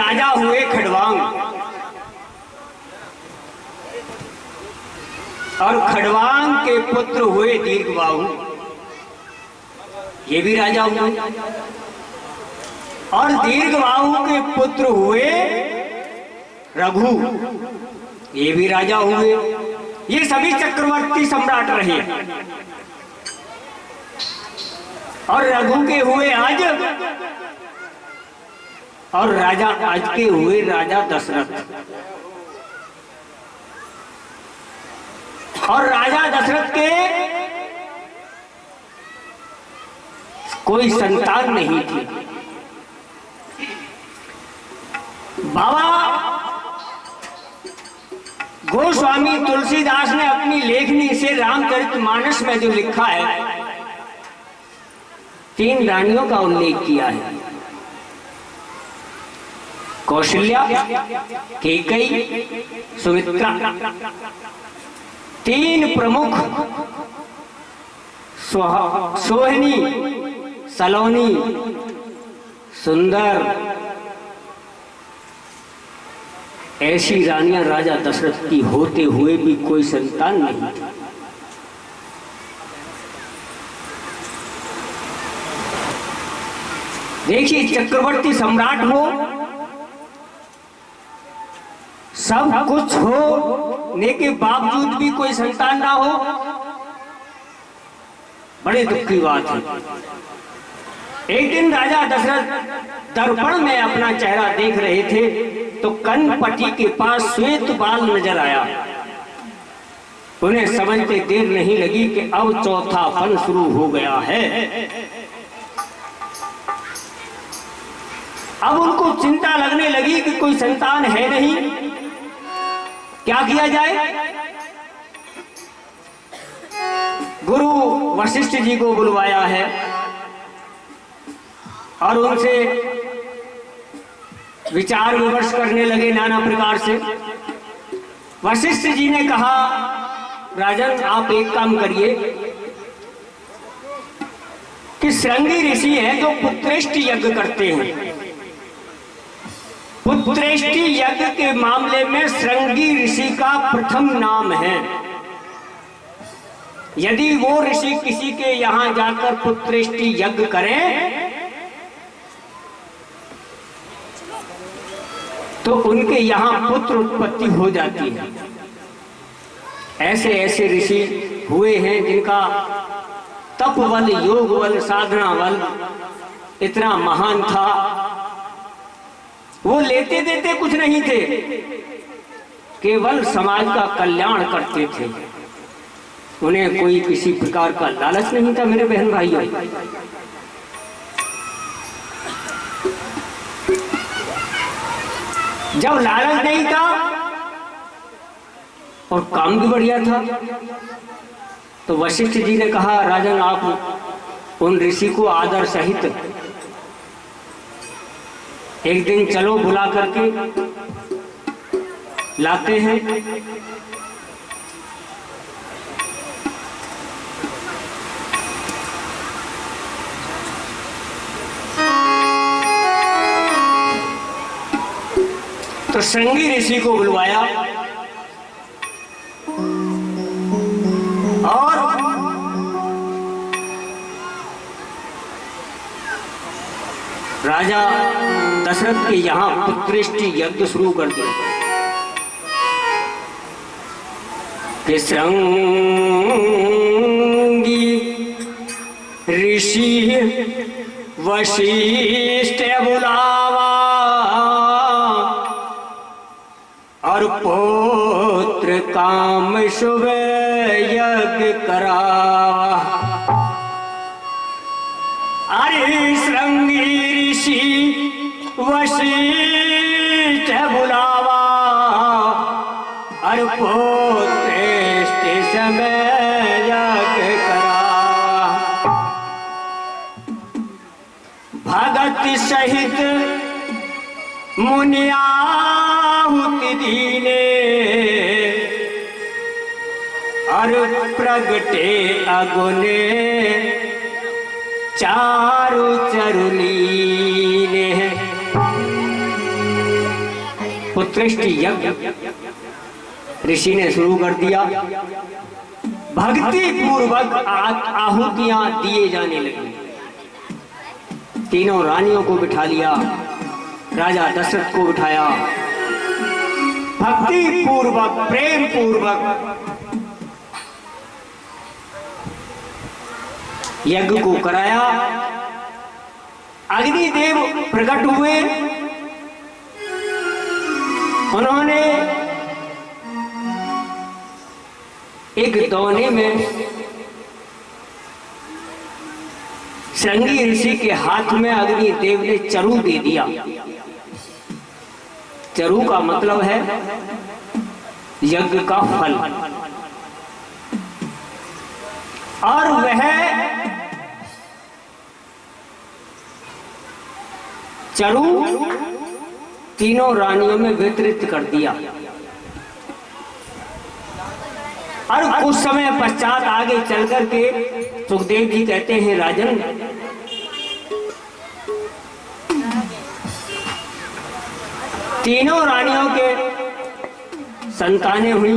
राजा हुए खड़वांग, और खड़वांग के पुत्र हुए दीर्घबाहु, ये भी राजा हुए। और दीर्घबाहु के पुत्र हुए रघु, ये भी राजा हुए। ये सभी चक्रवर्ती सम्राट रहे। और रघु के हुए आज, और राजा आज के हुए राजा दशरथ। और राजा दशरथ के कोई संतान नहीं थी। बाबा गोस्वामी तुलसीदास ने अपनी लेखनी से रामचरितमानस में जो लिखा है, 3 रानियों का उल्लेख किया है। कौशल्या, कैकेयी, सुमित्रा। 3 प्रमुख सोहिनी, सलोनी, सुंदर, ऐसी रानियां राजा दशरथ की होते हुए भी कोई संतान नहीं थी। देखिए, चक्रवर्ती सम्राट हो, सब कुछ होने के बावजूद भी कोई संतान ना हो, बड़े दुख की बात है। एक दिन राजा दशरथ दर्पण में अपना चेहरा देख रहे थे तो कनपटी के पास श्वेत बाल नजर आया। उन्हें समझते देर नहीं लगी कि अब चौथा फन शुरू हो गया है। अब उनको चिंता लगने लगी कि कोई संतान है नहीं, क्या किया जाए। गुरु वशिष्ठ जी को बुलवाया है और उनसे विचार विमर्श करने लगे नाना प्रकार से। वशिष्ठ जी ने कहा, राजन आप एक काम करिए कि श्रृंगी ऋषि हैं जो पुत्रेष्टि यज्ञ करते हैं। पुत्रेष्टि यज्ञ के मामले में श्रृंगी ऋषि का प्रथम नाम है। यदि वो ऋषि किसी के यहां जाकर पुत्रेष्टि यज्ञ करें तो उनके यहां पुत्र उत्पत्ति हो जाती है। ऐसे ऐसे ऋषि हुए हैं जिनका तप बल, योग बल, साधना बल इतना महान था, वो लेते देते कुछ नहीं थे, केवल समाज का कल्याण करते थे। उन्हें कोई किसी प्रकार का लालच नहीं था। मेरे बहन भाइयों, जब लालच नहीं था और काम भी बढ़िया था तो वशिष्ठ जी ने कहा, राजन आप उन ऋषि को आदर सहित एक दिन चलो बुला करके लाते हैं। तो श्रृंगी ऋषि को बुलवाया और राजा दशरथ के यहां पुत्रेष्टि यज्ञ शुरू कर दिया। कि श्रृंगी ऋषि वशिष्ठ बुलावा और पुत्र काम शुभ यज्ञ करावा। अरे श्रृंगी ऋषि वशिष्ठ बुलावा और पुत्रेष्टि समय यज्ञ करावा। भगत सहित मुनियाहुति दीने और प्रगटे अगुने चारु चरुलीने। पुत्रेष्टि यज्ञ ऋषि ने शुरू कर दिया। भक्ति पूर्वक आहुतियां दिए जाने लगी। तीनों रानियों को बिठा लिया, राजा दशरथ को बिठाया, भक्ति पूर्वक प्रेम पूर्वक यज्ञ को कराया। अग्निदेव प्रकट हुए, उन्होंने एक दौने में श्रृंगी ऋषि के हाथ में अग्निदेव ने चरु दे दिया। चरु का मतलब है यज्ञ का फल, और वह चरु तीनों रानियों में वितरित कर दिया। और कुछ समय पश्चात आगे चल करके सुखदेव जी कहते हैं, राजन, तीनों रानियों के संतानें हुई।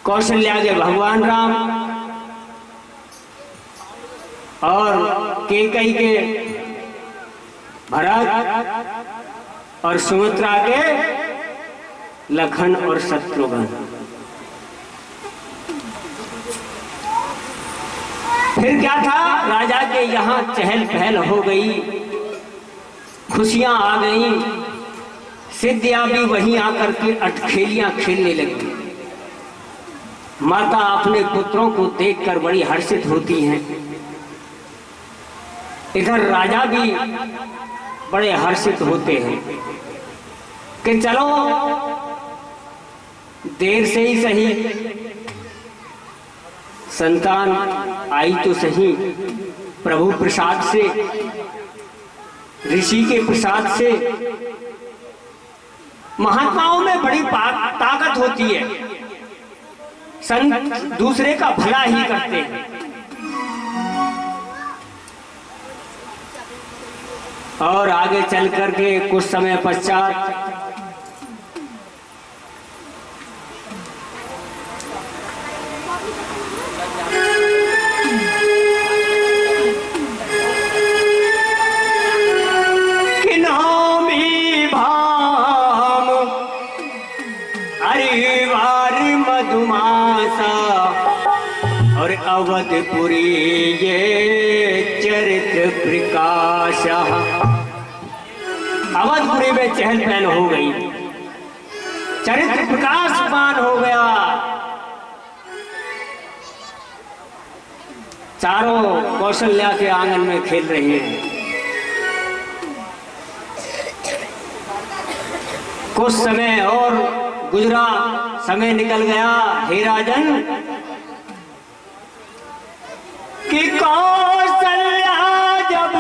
कौशल्या के भगवान राम और कैकेयी के भरत और सुमित्रा के लखन और शत्रुघ्न। फिर क्या था, राजा के यहाँ चहल पहल हो गई, खुशियां आ गईं, सिद्धियां भी वहीं आकर के अटखेलियां खेलने लगी। माता अपने पुत्रों को देखकर बड़ी हर्षित होती हैं। इधर राजा भी बड़े हर्षित होते हैं कि चलो देर से ही सही संतान आई तो सही, प्रभु प्रसाद से, ऋषि के प्रसाद से। महात्माओं में बड़ी ताकत होती है, संत दूसरे का भला ही करते हैं। और आगे चल करके कुछ समय पश्चात अवधपुरी ये चरित्र प्रकाश। अवधपुरी में चहल पहल हो गई, चरित्र प्रकाशमान हो गया। चारों कौशल्या के आंगन में खेल रहे हैं। कुछ समय और गुजरा, समय निकल गया। हे राजन, कि कौशल्या जब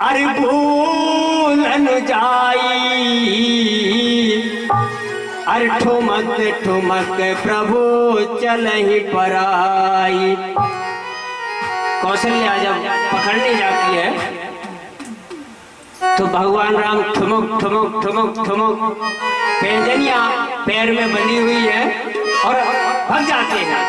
अरे भूलन जाई, अरे ठुमक ठुमक प्रभु चलहि पराई। कौशल्या जब पकड़ने जाती है तो भगवान राम ठुमक ठुमक ठुमक ठुमक, पैंजनिया पैर में बंधी हुई है और भाग जाते हैं।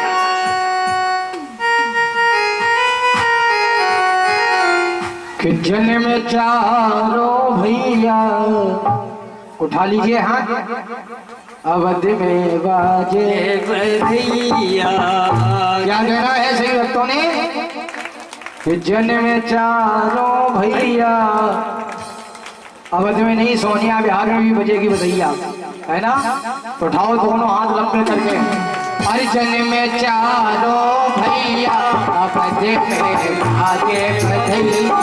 कि जन्म चारों भैया, उठा लीजिए हाथ, अवध में बाजे भैया। क्या कहना है सही भक्तों ने? कि जन्म चारों भैया, अवध में नहीं सोनिया बिहार में भी बजेगी बधैया, है ना? तो उठाओ दोनों हाथ लंबे करके। अर्जन में चारों भैया, अवध में बाजे बधैया।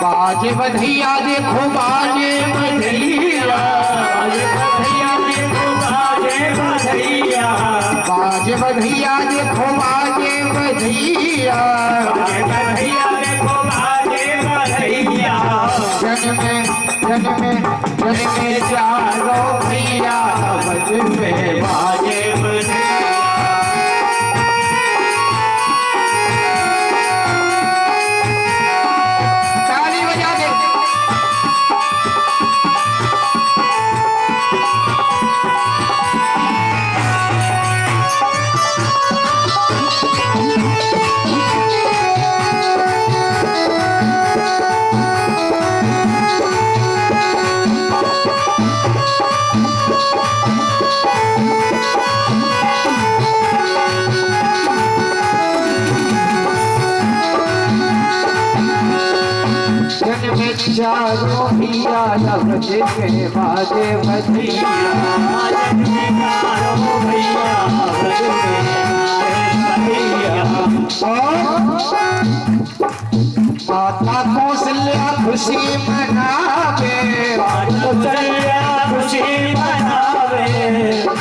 बाजे बधैया देखो बाजे बधैया, बाजे बधैया देखो बाजे बधैया, जन में चारों भैया, अवध में बाजे बधैया। चारों भैया बजे के बाजे बजैया माता कौशल्या खुशी मनावे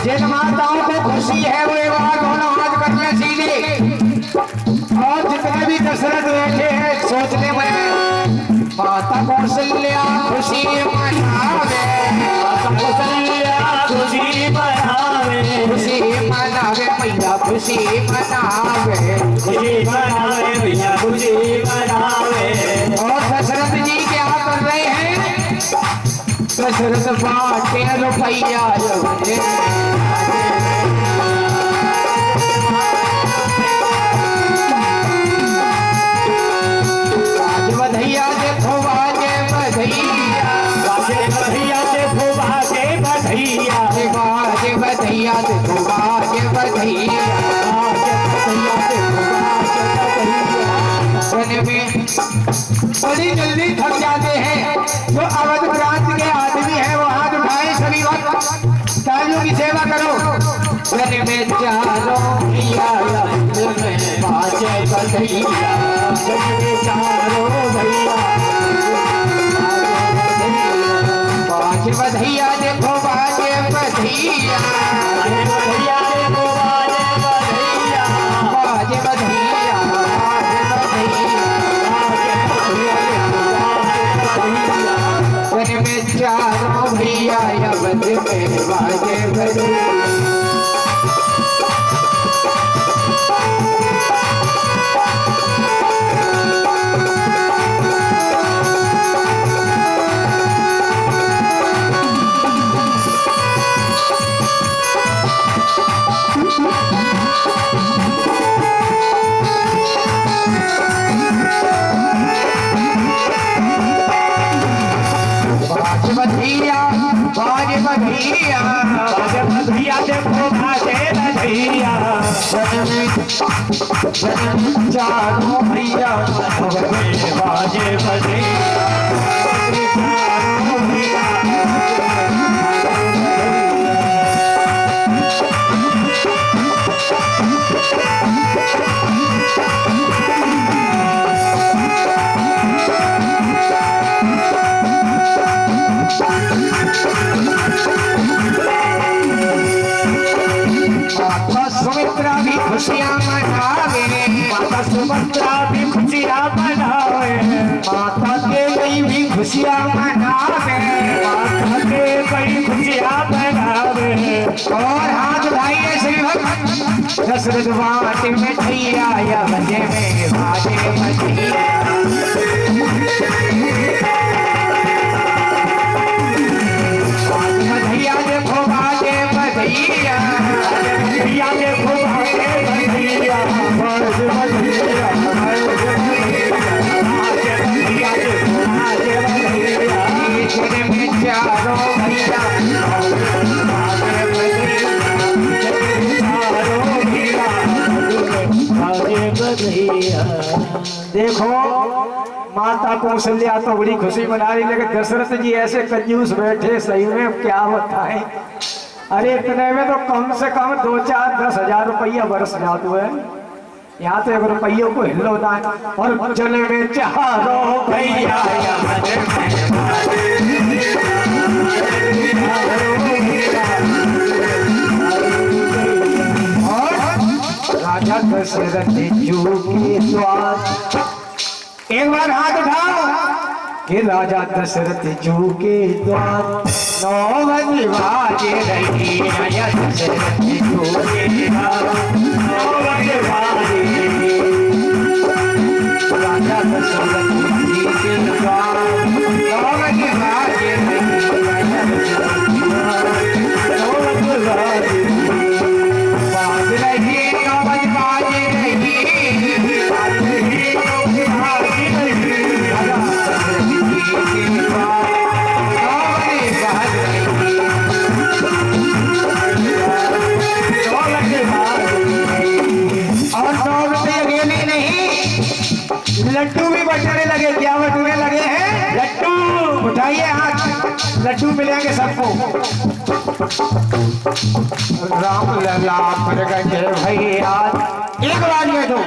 जिन माताओं को खुशी है वो एक बार दोनों हाथ करने सीधे और जितने भी दशरथ बैठे हैं सोचने में माता कौशल्या खुशी मनावे खुशी मनावे मैया खुशी मनावे और दशरथ जी क्या कर रहे हैं दशरथ बाटे रुपैया बधैया देखो बाजे बधैया बाजे बधैया देखो बाजे बधैया बाजे बधैया देखो बाजे बधैया में बड़ी जल्दी थक जाते हैं जो अवध प्रांत के आदमी है वो हाथ उठाए सभी वक्त तालियों की सेवा करो में चारों भैया बाजे बधैया बाजे बधैया देखो बाजे बधैया बाजे बधैया में चारों भैया अवध में बाजे बधैया बधैया बाजे बधैया देखो बाजे बधैया चारों भैया बाजे बधैया सुमित्रा भी खुशियाँ मनावे माता सुमित्रा भी खुशियाँ मनावे माता के गई भी खुशियाँ मनावे माता के गई खुशियाँ मनावे और हाथ उठाइए श्री भक्त दशरथ बाटे में ठैया या बजे में बाजे बजैया बधैया देखो बाजे बधैया बधैया देखो बाजे बधैया बाजे बधैया में चारों भैया देखो माता कौशल्या तो बड़ी खुशी मना रही लेकिन दशरथ जी ऐसे कंजूस बैठे सही में क्या बताएं अरे इतने में तो कम से कम 2-4-10,000 रुपया बरस जाते है यहाँ तो 1 रुपये को हिलो ना और चले में चारों भैया और राजा दशरथ जी के द्वार एक बार हाथ उठाओ कि राजा दशरथ जू के द्वार 9 बाजे रही राजा दशरथ जू के द्वार 9 बाजे राजा दशरथ जी के द्वार 9 बाजे रही राजा दशरथ बाज रही 9 बाजे रही लड्डू भी बटने लगे। क्या बटने लगे हैं? लड्डू। उठाइए हाथ, लड्डू मिलेंगे सबको। राम लला प्रगटे भैया, एक बार ये दो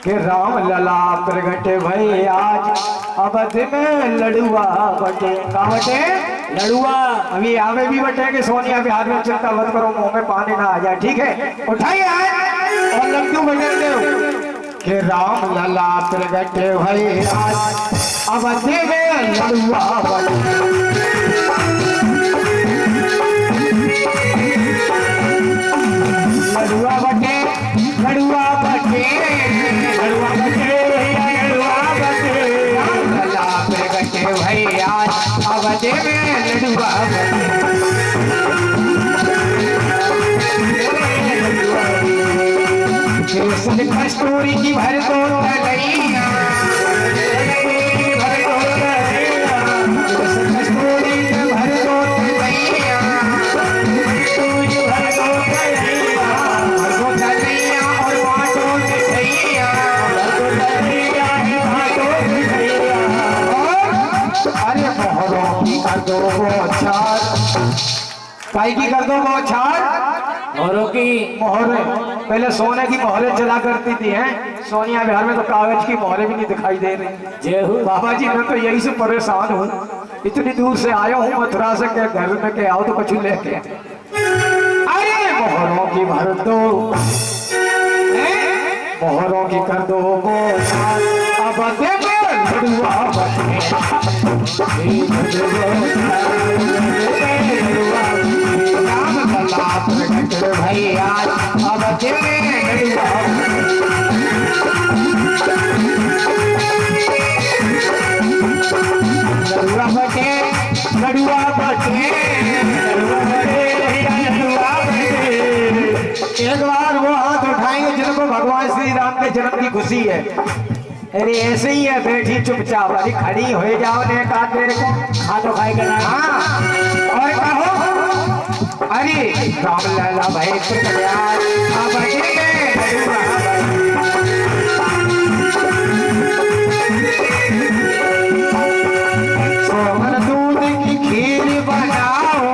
कि राम लला प्रगटे भई आज अवध में लड़ुआ बटे। का बटे? लड़ुआ। अभी आवे भी बटेंगे। सोनिया बिहार में चिंता मत करो, मुंह में पानी ना आ जाए, ठीक है? उठाइए हाथ और लड्डू बटे दो कि राम लला प्रगटे भई आज अवध में लड़ुआ बटे। लड़ुआ बटे, लड़ुआ बटे, लड़ुआ बटे, लड़ुआ बटे। लला प्रगटे भई आज अवध में लड़ुआ बटे। कृष्ण कस्तूरी की भर दो तलैया, भर दो तलैया। कृष्ण कस्तूरी की भर दो तलैया, भर दो तलैया, भर दो तलैया और बांटो मिठाइयाँ, भर दो तलैया बांटो मिठाइयाँ। अरे मोहरों की कर दो बौछार। काई की कर दो बौछार? मोहरों की। मोहरे पहले सोने की मोहरें चला करती थी हैं। सोनिया बिहार में तो कागज की मोहरें भी नहीं दिखाई दे रही। जय हो बाबा जी, मैं तो यही से परेशान हूँ। इतनी दूर से आया हूँ मथुरा से के घर में के आओ तो कुछ लेके। अरे मोहरों की भर दो, मोहरों की कर दो बौछार अवध में लड़ुआ बटे। भई आज अवध में लड़ुआ बटे, लड़ुआ बटे, लड़ुआ बटे, लड़ुआ बटे। एक बार वो हाथ उठाएंगे जिनको भगवान श्री राम के जन्म की खुशी है। अरे ऐसे ही है, बैठी चुपचाप। अरे खड़ी हो जाओ ने कहा तेरे को खानो खाएगा ना। हाँ और कहो अरे राम लला भाई सोमन दूध की खीर बनाओ,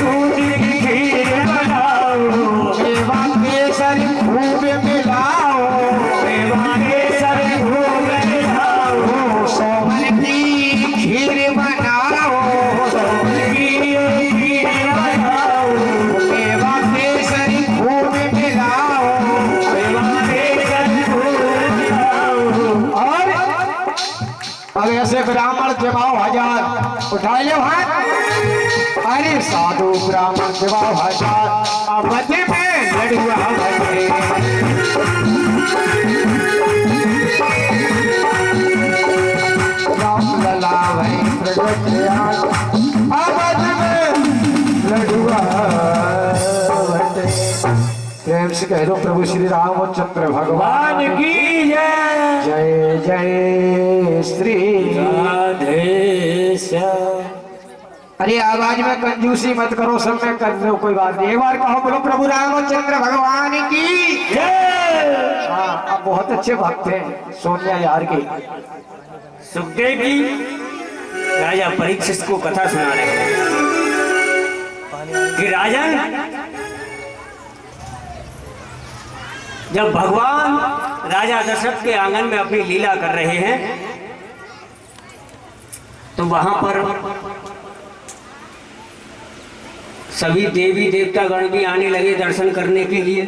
दूध की खीर बनाओ, मेवा केसर खूब मिलाओ, मेवा केसर खूब मिलाओ। सोमन की खीर बनाओ, सोमन की खीर बनाओ, मेवा केसर खूब मिलाओ, मेवा केसर खूब मिलाओ। और अब ऐसे ब्राह्मण जमाओ 1000, उठा लो हाथ। अरे साधु ब्राह्मण जमाओ 1000 अवध में लड़ुआ बटे। राम लला भई प्रगटे आज अवध में लड़ुआ बटे। प्रेम से कह दो प्रभु श्री रामचंद्र भगवान की जय। जय जय श्री राधे श्याम। अरे आवाज में कंजूसी मत करो, सब में कर दो, कोई बात नहीं। एक बार कहो बोलो प्रभु रामचंद्र भगवान की जय। हाँ अब बहुत अच्छे भक्त हैं सोनिया यार के। सुखदेव जी राजा परीक्षित को कथा सुना रहे हैं कि राजन, जब भगवान राजा दशरथ के आंगन में अपनी लीला कर रहे हैं तो वहां पर सभी देवी देवता गण भी आने लगे दर्शन करने के लिए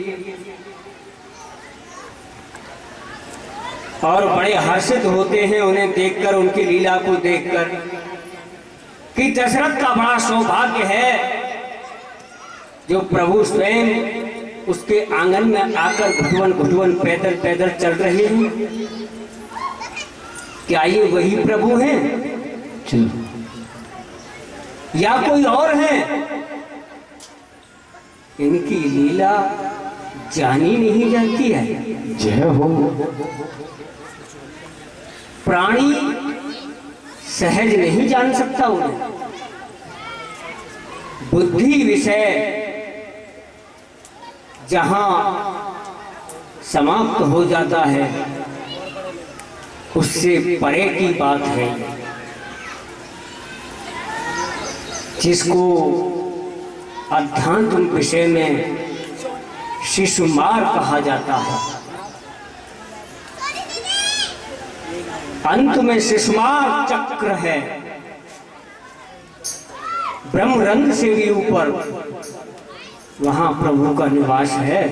और बड़े हर्षित होते हैं उन्हें देखकर, उनकी लीला को देखकर कि दशरथ का बड़ा सौभाग्य है जो प्रभु स्वयं उसके आंगन में आकर घुटवन घुटवन पैदल पैदल चल रहे हैं। क्या ये वही प्रभु हैं या कोई और है? इनकी लीला जानी नहीं जाती है। जय हो। प्राणी सहज नहीं जान सकता उन्हें। बुद्धि विषय जहां समाप्त हो जाता है उससे परे की बात है। जिसको अध्यात्म विषय में शिशुमार कहा जाता है, अंत में शिशुमार चक्र है। ब्रह्म रंग से भी ऊपर वहां प्रभु का निवास है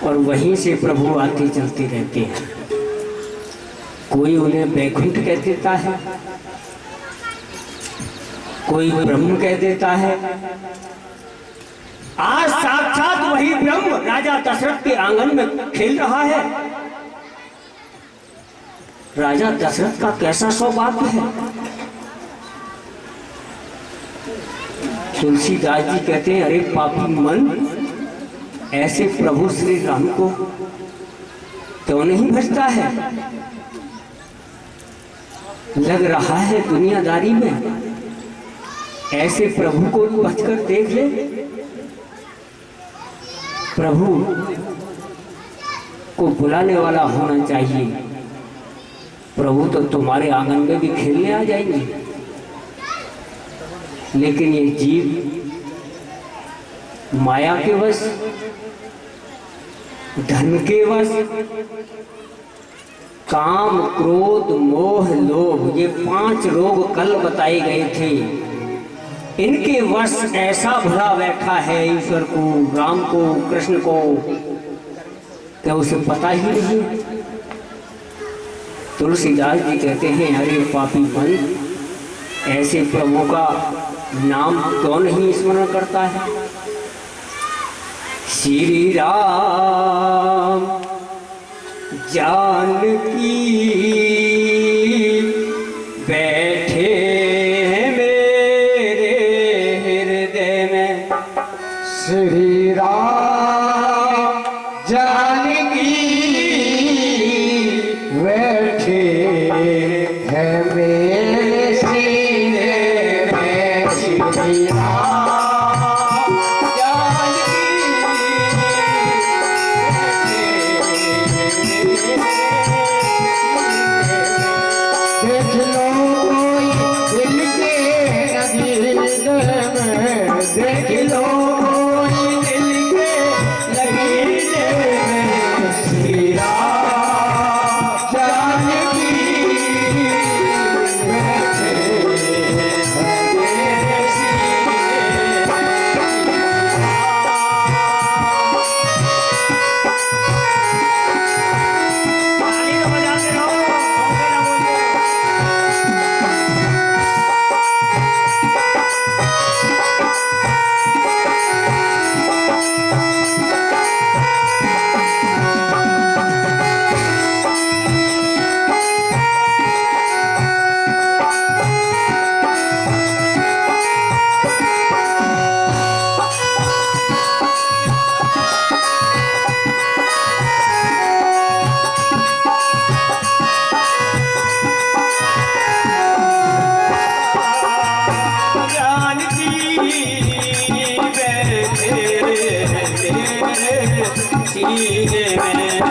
और वहीं से प्रभु आते चलते रहते हैं। कोई उन्हें वैकुंठ कह देता है, कोई ब्रह्म कह देता है। आज साक्षात वही ब्रह्म राजा दशरथ के आंगन में खेल रहा है। राजा दशरथ का कैसा सौभाग्य है। तुलसीदास जी कहते हैं, अरे पापी मन, ऐसे प्रभु श्री राम को क्यों नहीं भजता है। लग रहा है दुनियादारी में, ऐसे प्रभु को भजकर देख ले। प्रभु को बुलाने वाला होना चाहिए। प्रभु तो तुम्हारे आंगन में भी खेलने आ जाएंगे, लेकिन ये जीव माया के वश, धन के वश, काम, क्रोध, मोह, लोभ, ये 5 रोग कल बताए गए थे। इनके वश ऐसा भरा बैठा है ईश्वर को, राम को, कृष्ण को, क्या उसे पता ही नहीं। तुलसीदास जी कहते हैं, अरे पापी मन, ऐसे प्रभु का नाम क्यों नहीं स्मरण करता है। श्री राम जानकी बैठे मेरे हृदय में। श्री राम जानकी बैठे हैं मेरे सीने में। श्री राम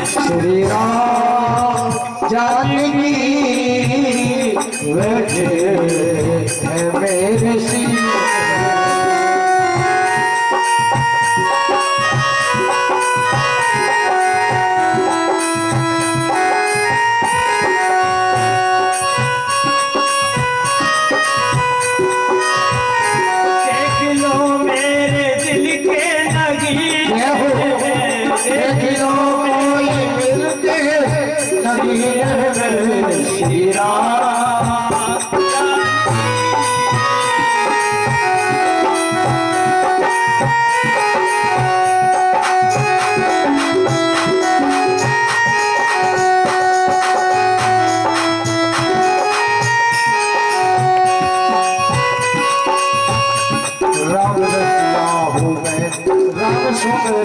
श्री राम जानकी बैठे हैं मेरे सीने। देख लो मेरे दिल के नगीने, देख लो श्री राम राम रसिया हूँ मैं, राम सुंदर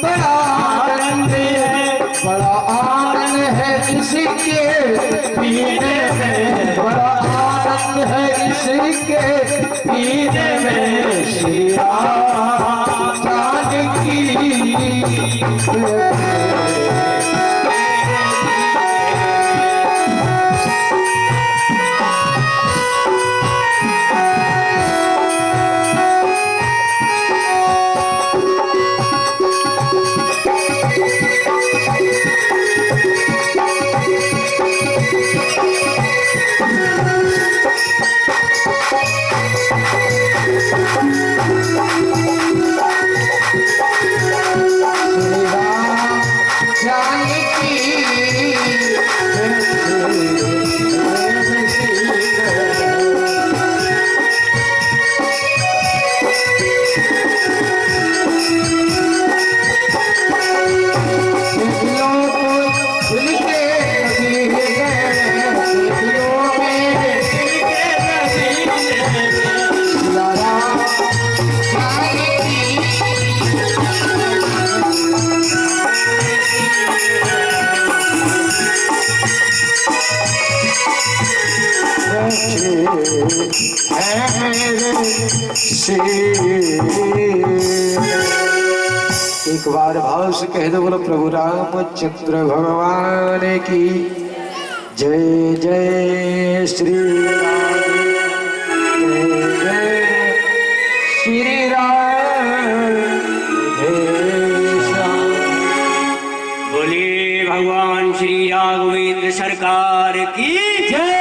बड़ा आनंद है इसके पीने में बड़ा आनंद है, इसके पीने में श्री राम जानकी। एक बार भाव से कह दो, बोलो प्रभु रामचंद्र भगवान की जय। जय श्री राम, जय जय श्री राम, जय श्याम। बोलिए भगवान श्री राघवेंद्र सरकार की जय।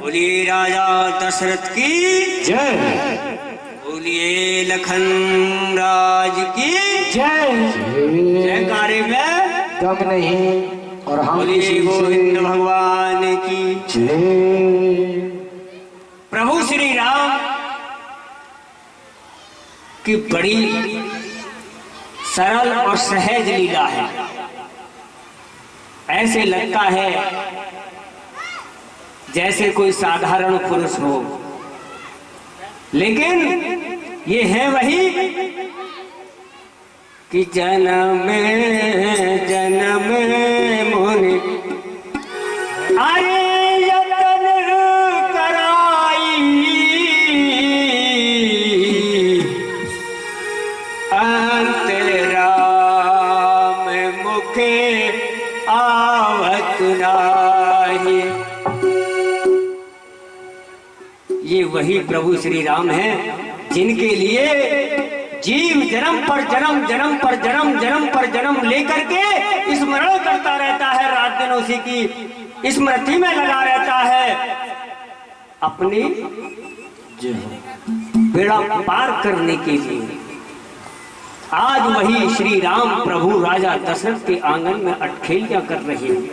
बोलिए राजा दशरथ की जय। बोलिए लखन राज की जय। जयकारे में दम नहीं, और हम बोलिए श्री गोविंद भगवान की जय। प्रभु श्री राम की बड़ी सरल और सहज लीला है। ऐसे लगता है जैसे कोई साधारण पुरुष हो, लेकिन ये है वही कि जन्म जन्म मुनि अरे यतन कराई, अंत राम मुखे आवत नाही। ये वही प्रभु श्री राम हैं जिनके लिए जीव जन्म पर जन्म, जन्म पर जन्म, जन्म पर जन्म लेकर के स्मरण करता रहता है, रात दिन उसी की स्मृति में लगा रहता है, अपनी बेड़ा पार करने के लिए। आज वही श्री राम प्रभु राजा दशरथ के आंगन में अटखेलियां कर रहे हैं।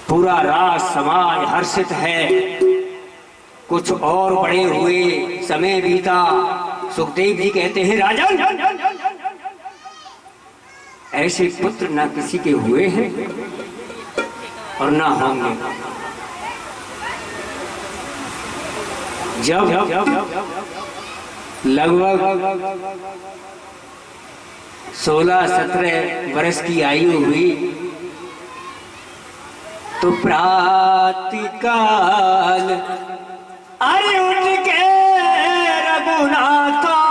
पूरा राज समाज हर्षित है। कुछ और बड़े हुए, समय बीता। सुखदेव जी कहते हैं, राजन ऐसे पुत्र ना किसी के हुए हैं और ना होंगे। जब लगभग 16-17 वर्ष की आयु हुई तो प्रातःकाल अरे उठ के रघुनाथा,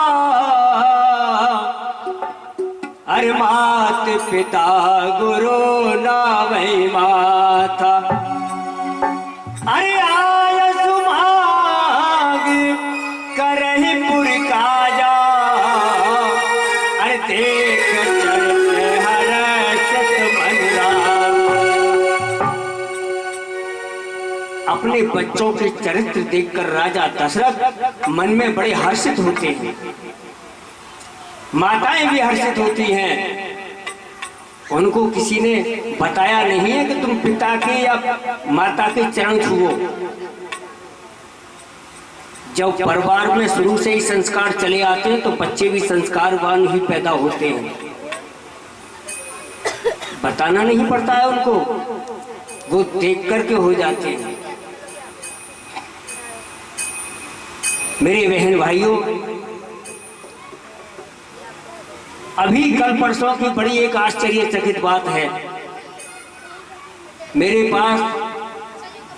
अरे मात पिता गुरु नावै माथा, अरे आय सुमाग करहि पुर काजा, अरे देख चलते हर्षत मन राम। अपने बच्चों के चरित्र देखकर राजा दशरथ मन में बड़े हर्षित होते हैं। माताएं भी हर्षित होती हैं। उनको किसी ने बताया नहीं है कि तुम पिता के या माता के चरण छुओ। जब परिवार में शुरू से ही संस्कार चले आते हैं तो बच्चे भी संस्कारवान ही पैदा होते हैं। बताना नहीं पड़ता है उनको, वो देख करके हो जाते हैं। मेरे बहन भाइयों, अभी कल परसों की बड़ी एक आश्चर्यचकित बात है। मेरे पास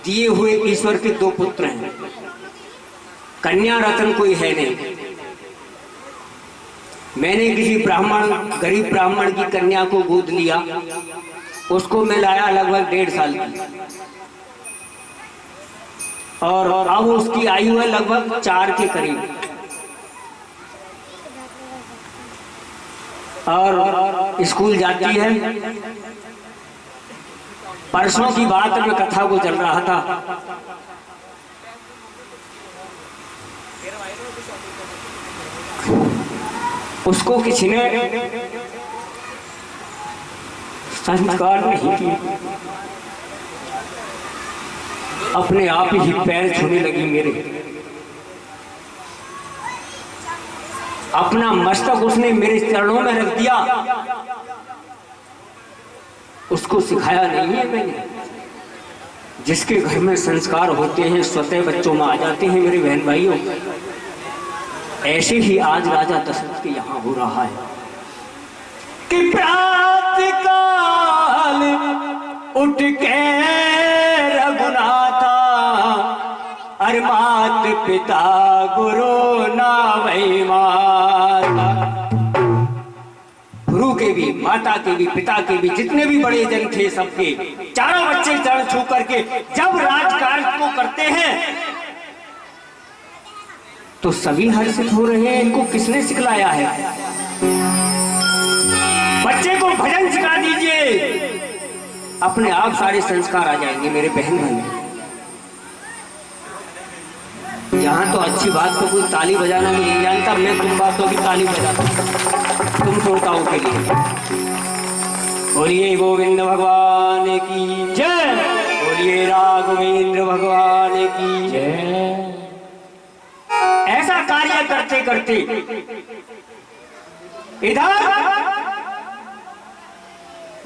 दिए हुए ईश्वर के 2 पुत्र हैं, कन्या रत्न कोई है नहीं। मैंने किसी ब्राह्मण, गरीब ब्राह्मण की कन्या को गोद लिया, उसको मैं लाया लगभग 1.5 साल की, और अब उसकी आयु है लगभग 4 के करीब। और स्कूल जाती है। परसों की बात में कथा को चल रहा था, उसको किसी ने संस्कार नहीं किए, अपने आप ही पैर छूने लगी मेरे। अपना मस्तक उसने मेरे चरणों में रख दिया। उसको सिखाया नहीं है मैंने। जिसके घर में संस्कार होते हैं स्वतः बच्चों में आ जाते हैं मेरे बहन भाइयों। ऐसे ही आज राजा दशरथ के यहाँ हो रहा है कि प्रातः काल उठ के रघुनाथा, अरे मात पिता गुरु ना वही माता। गुरु के भी, माता के भी, पिता के भी, जितने भी बड़े जन थे सबके चारों बच्चे चरण छू करके जब राजकार्य को करते हैं तो सभी हर्षित हो रहे हैं। इनको किसने सिखलाया है? बच्चे को भजन सिखा दीजिए, अपने आप सारे संस्कार आ जाएंगे मेरे बहन भाई। यहाँ तो अच्छी बात तो कोई ताली बजाना भी नहीं जानता, मैं तुम बातों की ताली बजाता हूँ तुम श्रोताओं के लिए। बोलिए गोविंद भगवान की जय, बोलिए राघवेंद्र भगवान की जय। ऐसा कार्य करते करते इधर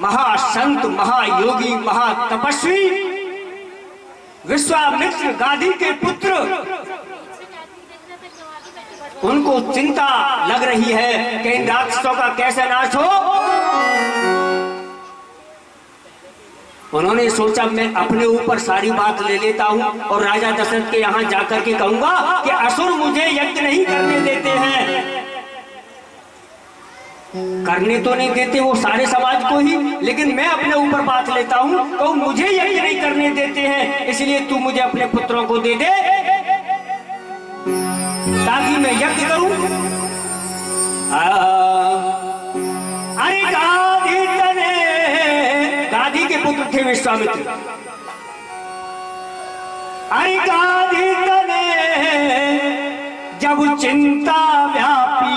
महासंत, महायोगी, महातपस्वी विश्वामित्र गादी के पुत्र, उनको चिंता लग रही है कि इन राक्षसों का कैसे नाश हो। उन्होंने सोचा मैं अपने ऊपर सारी बात ले लेता हूं और राजा दशरथ के यहां जाकर के कहूंगा कि असुर मुझे यज्ञ नहीं करने देते हैं। करने तो नहीं देते वो सारे समाज को ही, लेकिन मैं अपने ऊपर बात लेता हूं तो मुझे यज्ञ नहीं करने देते हैं, इसलिए तू मुझे अपने पुत्रों को दे दे ताकि मैं यज्ञ करूं। अरे गादी के पुत्र थे विश्वामित्र। अरे गादी जब चिंता व्यापी,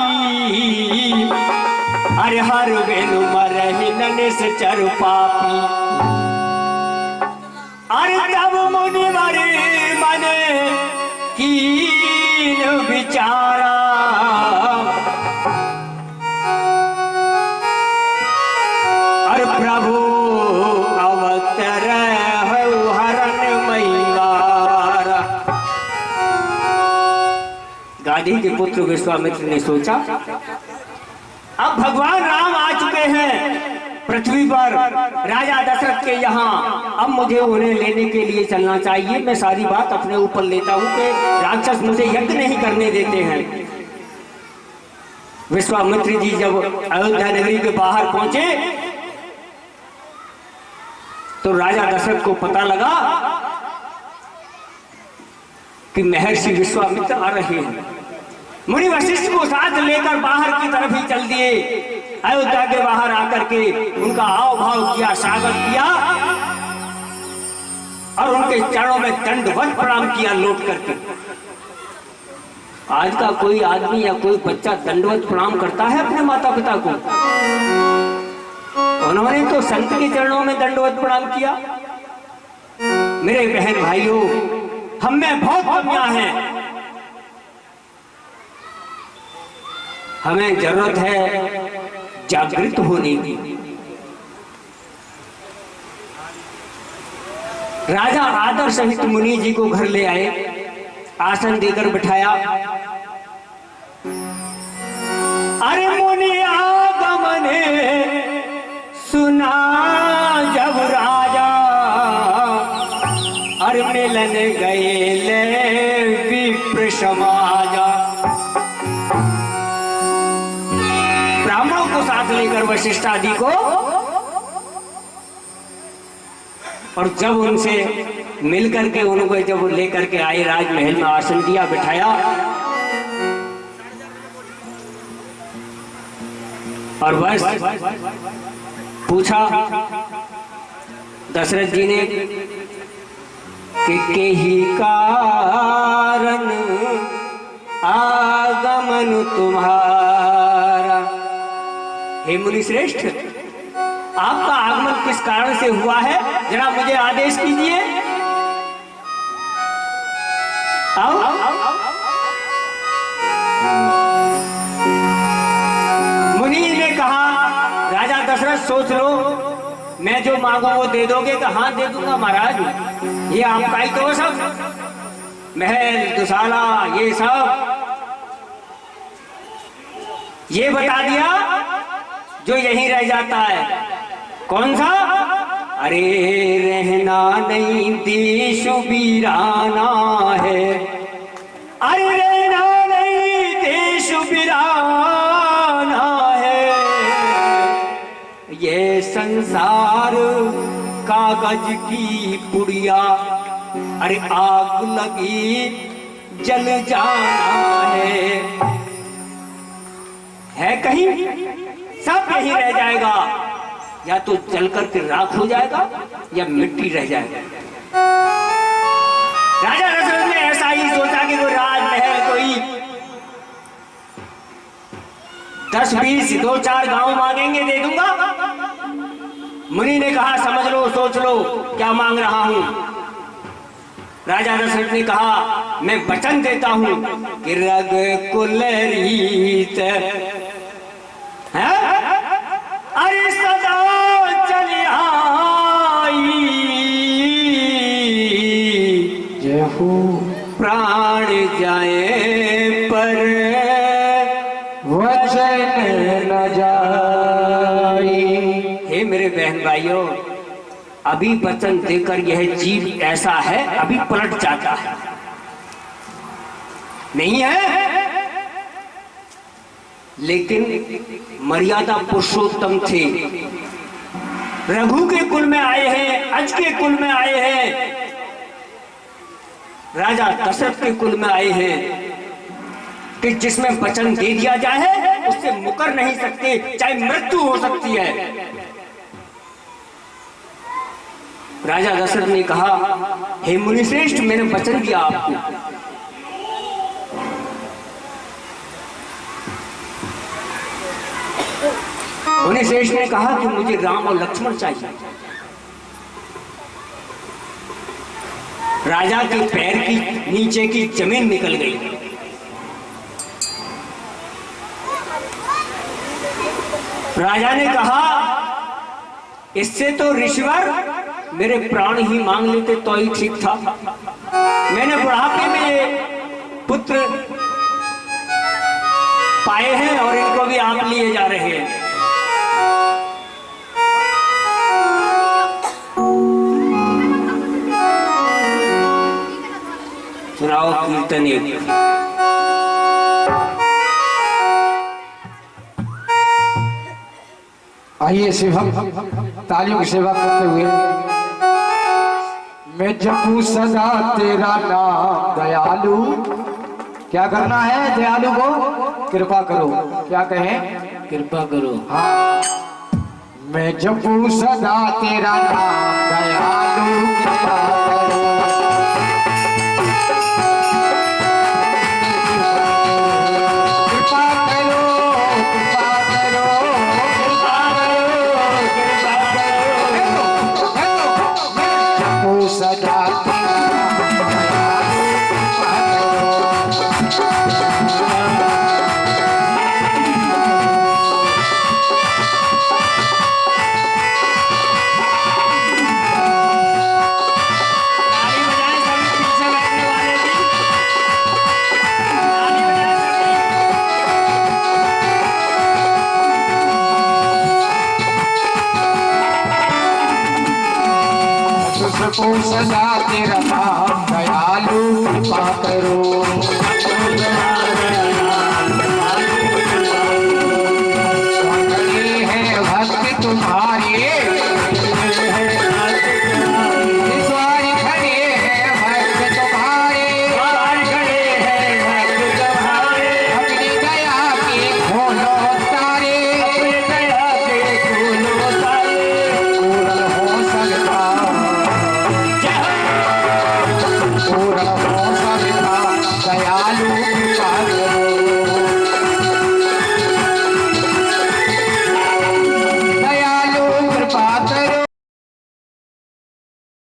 अरे हर वेनु मरहि निश्चर पापी। अरे तब मुनिवर मन कीन विचारा, अरे प्रभु अवतर हरण मैवारा। गादी के पुत्र विश्वामित्र ने सोचा अब भगवान राम आ चुके हैं पृथ्वी पर राजा दशरथ के यहाँ, अब मुझे उन्हें लेने के लिए चलना चाहिए। मैं सारी बात अपने ऊपर लेता हूँ कि राक्षस मुझे यज्ञ नहीं करने देते हैं। विश्वामित्र जी जब अयोध्या नगरी के बाहर पहुंचे तो राजा दशरथ को पता लगा कि महर्षि विश्वामित्र आ रहे हैं। मुनि वशिष्ठ को साथ लेकर बाहर की तरफ ही चल दिए। अयोध्या के बाहर आकर के उनका हाव भाव किया, स्वागत किया और उनके चरणों में दंडवत प्रणाम किया लौट करके। आज का कोई आदमी या कोई बच्चा दंडवत प्रणाम करता है अपने माता पिता को? उन्होंने तो संत के चरणों में दंडवत प्रणाम किया। मेरे बहन भाइयों, हम में बहुत कमियां हैं। हमें जरूरत है जागृत होने की। राजा आदर सहित मुनि जी को घर ले आए, आसन देकर बिठाया। अरे मुनि आगमने सुना जब राजा, सम्मेलन गए ले विप्र समाजा। ब्राह्मणों को साथ लेकर वशिष्ठ आदि को, और जब उनसे मिलकर के उनको जब लेकर के आए, राजमहल में आसन दिया, बिठाया, और बस पूछा दशरथ जी ने कि ही कारण आगमन तुम्हारा। हे मुनि श्रेष्ठ, आपका आगमन किस कारण से हुआ है, जरा मुझे आदेश कीजिए। आओ। मुनि ने कहा, राजा दशरथ सोच लो, मैं जो मांगू वो दे दोगे? तो हाँ दे दूंगा महाराज, ये आपका ही तो सब महल दुशाला ये सब। ये बता दिया जो यहीं रह जाता है। कौन सा? अरे रहना नहीं देश वीराना है, अरे रहना नहीं देश वीराना है, ये संसार कागज की पुड़िया, अरे आग लगी जल जाना है कहीं? सब यही रह जाएगा, या तो जल करके राख हो जाएगा या मिट्टी रह जाएगा। राजा दशरथ ने ऐसा ही सोचा कि वो राजमहल कोई 10-20 2-4 गांव मांगेंगे, दे दूंगा। मुनि ने कहा, समझ लो, सोच लो क्या मांग रहा हूं। राजा दशरथ ने कहा, मैं वचन देता हूं कि रग कुल रीत है, अरे सदा चली आई, जय हो प्राण जाए पर वचन न जाई। हे मेरे बहन भाइयों, अभी वचन देकर यह जीव ऐसा है, अभी पलट जाता है, नहीं है? लेकिन मर्यादा पुरुषोत्तम थे, रघु के कुल में आए हैं, अज के कुल में आए हैं, राजा दशरथ के कुल में आए हैं, कि जिसमें वचन दे दिया जाए उससे मुकर नहीं सकते, चाहे मृत्यु हो सकती है। राजा दशरथ ने कहा, हे मुनिश्रेष्ठ, मैंने वचन दिया आपको, मुनिश्रेष्ठ ने कहा कि मुझे राम और लक्ष्मण चाहिए। राजा के पैर की नीचे की जमीन निकल गई। राजा ने कहा, इससे तो ऋषिवर मेरे प्राण ही मांग लेते तो ही ठीक था। मैंने बुढ़ापे में ये पुत्र पाए हैं और इनको भी आप लिए जा रहे हैं। सुनाओ कीर्तन एक। आइए सेवा, तालियों की सेवा करते हुए, मैं जपू सदा तेरा नाम दयालु। क्या करना है? दयालु को कृपा करो। क्या कहें? कृपा करो। हाँ, मैं जपू सदा तेरा नाम दयालु, कृपा करो। सदा तेरा नाम दयालु कृपा करो।